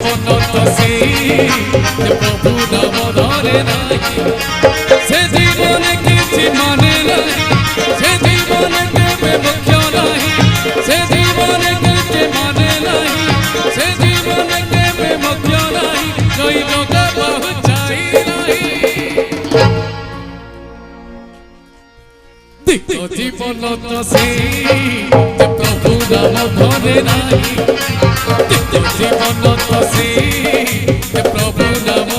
জীবন তো সেই যে প্রভু নাম ধরে নাই সে জীবনে কিছু মানে নাই সে জীবনে কেবে মুখ্য নাই সে জীবনে কিছু মানে নাই সে জীবনে কেবে মুখ্য নাই জৈব বহু চাই নাই জীবন তো সেই যে প্রভু নাম ধরে নাই জীবন তো সেই যে প্রভু নাম